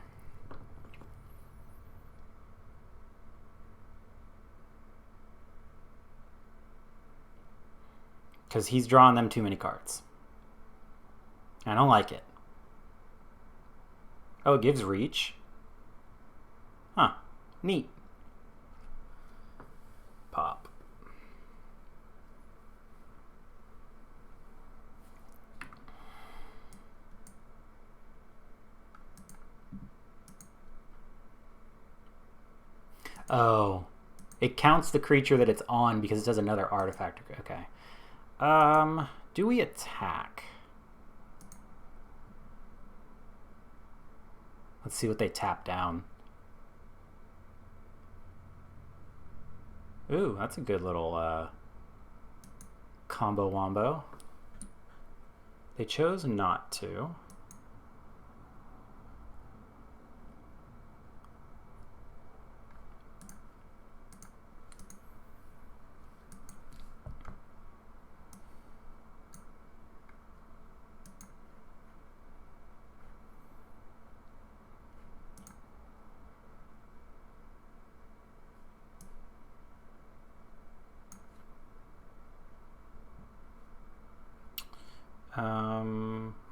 Because he's drawing them too many cards. I don't like it. Oh, it gives reach. Huh. Neat. Pop. Oh. It counts the creature that it's on because it does another artifact. Okay. Do we attack? Let's see what they tap down. Ooh, that's a good little combo wombo. They chose not to.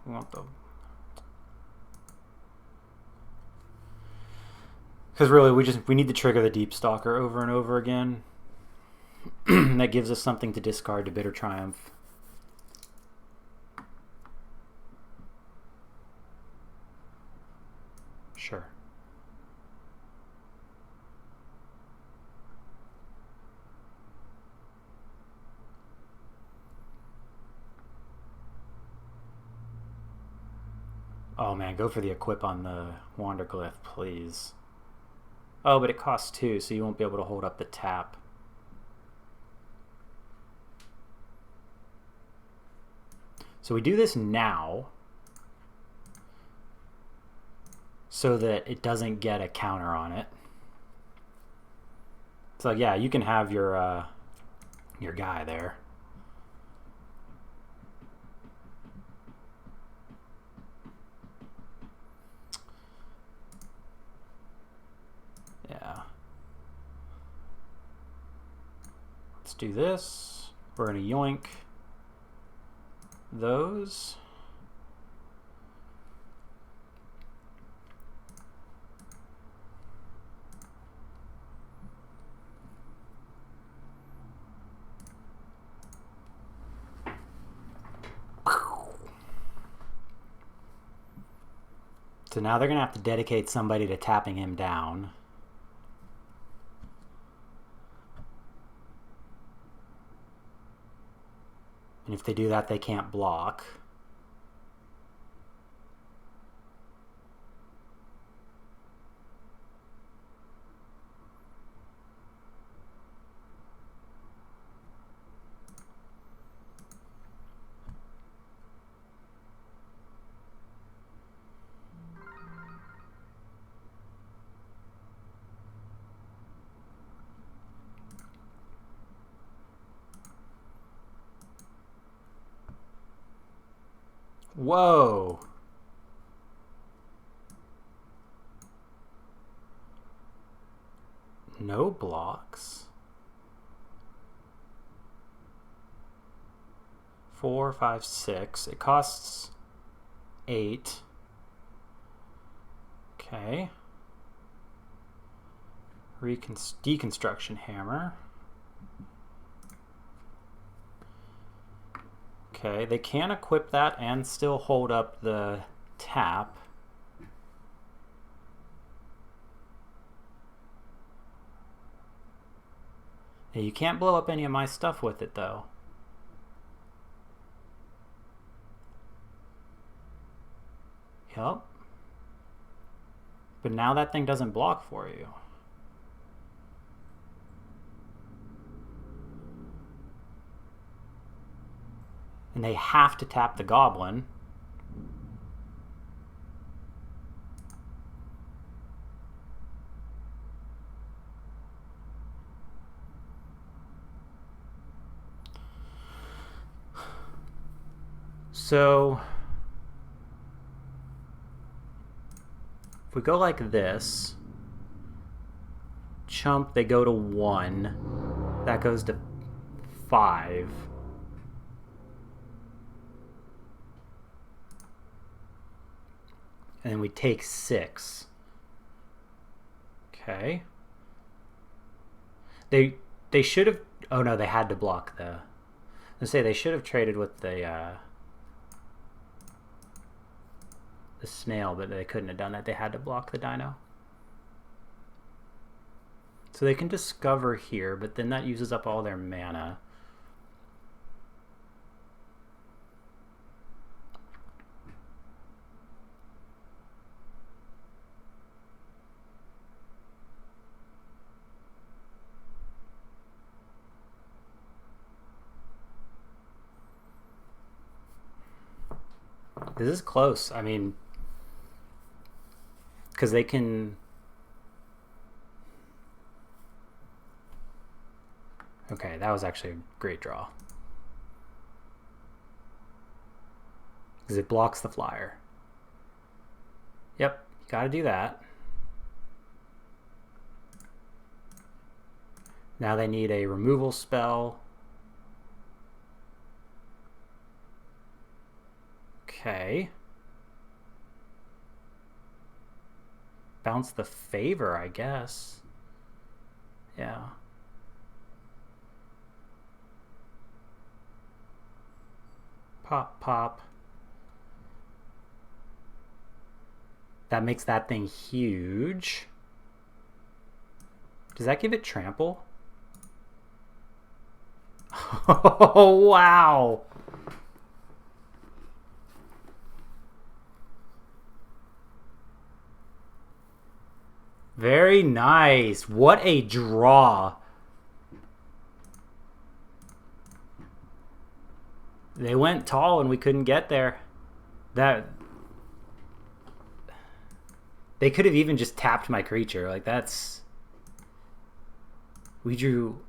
We want the... Because really, we need to trigger the Deep Stalker over and over again. That gives us something to discard to Bitter Triumph. Sure. Oh man, go for the equip on the Wanderglyph, please. Oh, but it costs 2, so you won't be able to hold up the tap. So we do this now so that it doesn't get a counter on it. So yeah, you can have your guy there. Yeah. Let's do this. We're gonna yoink those. So now they're gonna have to dedicate somebody to tapping him down. And if they do that, they can't block. Whoa. No blocks. 4, 5, 6. It costs 8. Okay. Deconstruction hammer. Okay, they can equip that and still hold up the tap. Now, you can't blow up any of my stuff with it, though. Yup. But now that thing doesn't block for you. And they have to tap the goblin. So if we go like this, chump, they go to 1. That goes to 5. And then we take 6. Okay. They should have... Oh no, they had to block the... Let's say they should have traded with the snail, but they couldn't have done that. They had to block the dino. So they can discover here, but then that uses up all their mana. This is close. I mean, because they can... Okay, that was actually a great draw. Because it blocks the flyer. Yep, you gotta do that. Now they need a removal spell. Okay. Bounce the favor, I guess. Yeah. Pop, pop. That makes that thing huge. Does that give it trample? Oh, wow. Very nice. What a draw. They went tall and we couldn't get there. They could have even just tapped my creature. Like, that's... We drew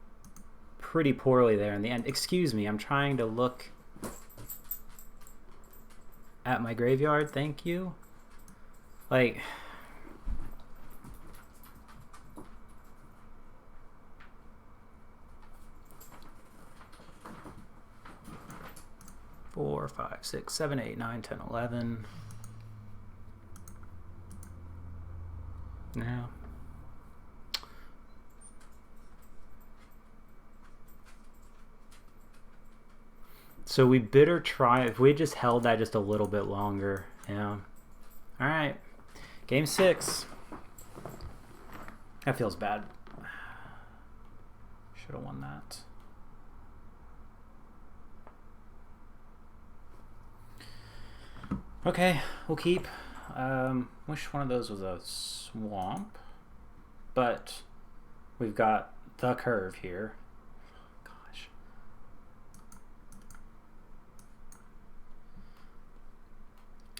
pretty poorly there in the end. Excuse me, I'm trying to look at my graveyard. Thank you. Like... 4, 5, 6, 7, 8, 9, 10, 11. Now. So we bitter try. If we just held that just a little bit longer. Yeah. All right. Game 6. That feels bad. Should have won that. Okay, we'll keep. Wish one of those was a swamp, but we've got the curve here. Gosh.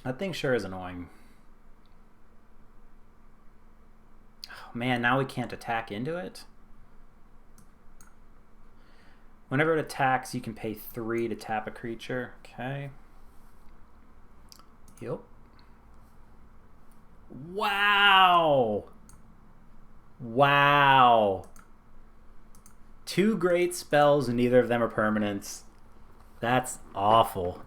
That thing sure is annoying. Oh, man, now we can't attack into it? Whenever it attacks, you can pay 3 to tap a creature. Okay. Yep. Wow! Wow! 2 great spells and neither of them are permanents. That's awful.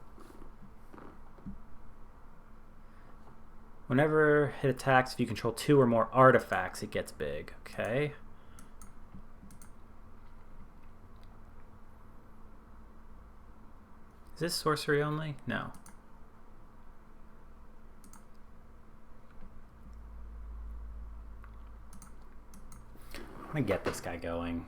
Whenever it attacks, if you control 2 or more artifacts, it gets big. Okay. Is this sorcery only? No. I'm gonna get this guy going.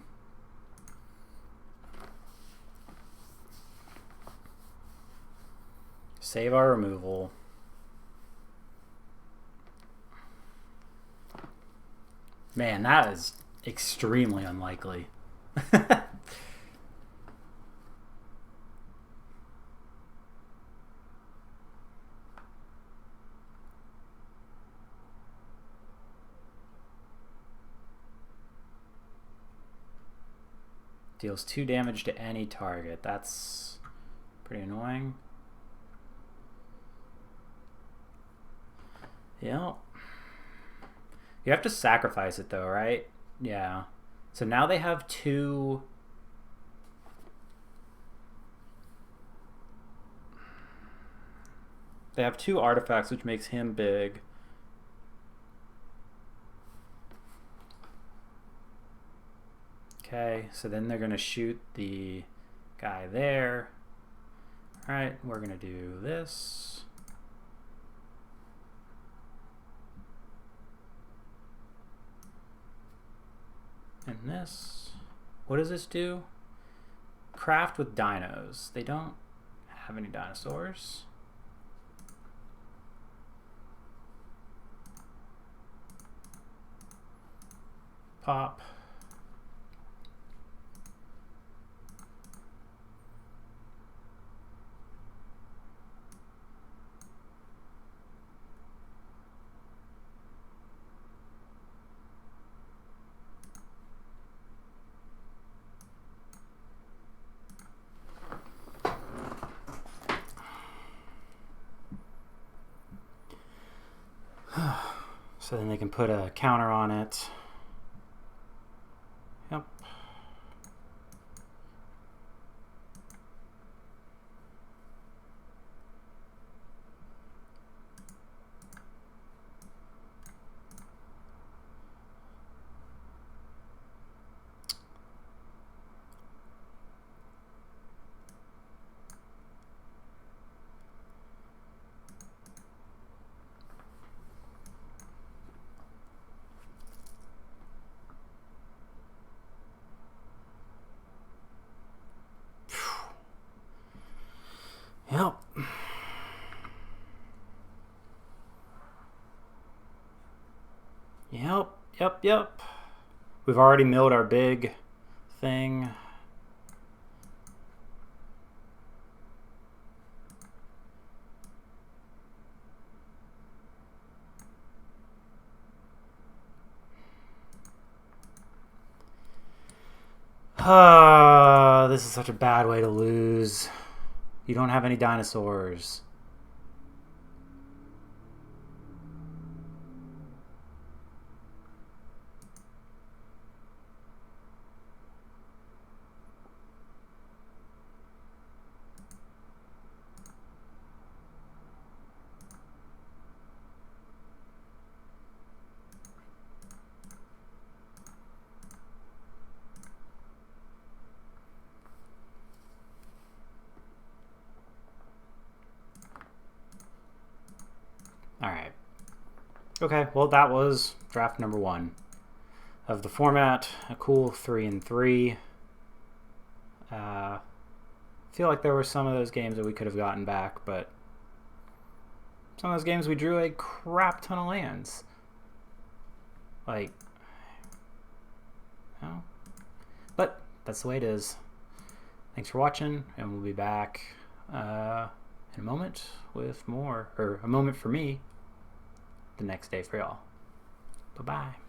Save our removal. Man, that is extremely unlikely. Deals 2 damage to any target. That's pretty annoying. Yeah. You have to sacrifice it though, right? Yeah. So now they have 2... They have 2 artifacts, which makes him big. Okay, so then they're going to shoot the guy there. Alright, we're going to do this. And this. What does this do? Craft with dinos. They don't have any dinosaurs. Pop. So then they can put a counter on it. Yep. Yep. Yep. We've already milled our big thing. This is such a bad way to lose. You don't have any dinosaurs. Alright. Okay, well that was draft number 1 of the format. A cool 3-3. Feel like there were some of those games that we could have gotten back, but Some of those games we drew a crap ton of lands. Like, no. But that's the way it is. Thanks for watching, and we'll be back in a moment with more, or a moment for me, the next day for y'all. Bye-bye.